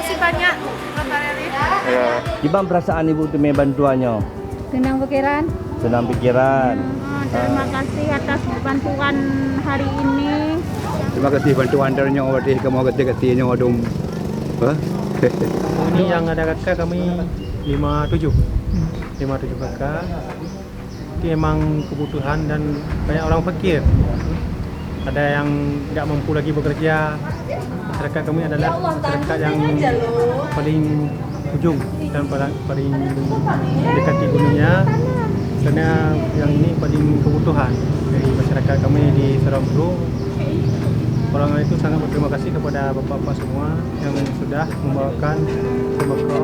kasih banyak Rotary. Ya. Gimana perasaan Ibu tuh bantuannya? Senang pikiran. Senang pikiran. Terima kasih atas bantuan hari ini. Terima kasih bantuan dari wadih kamu gede-gedenya wadung. Ini yang ada kakak kami 57 kakak. Itu emang kebutuhan dan banyak orang fakir. Ada yang tidak mampu lagi bekerja. Masyarakat kami adalah masyarakat yang paling ujung dan paling dekati gunungnya, karena yang ini paling kebutuhan dari masyarakat kami di Serambu. Orang itu sangat berterima kasih kepada bapak-bapak semua yang sudah membawakan sembako.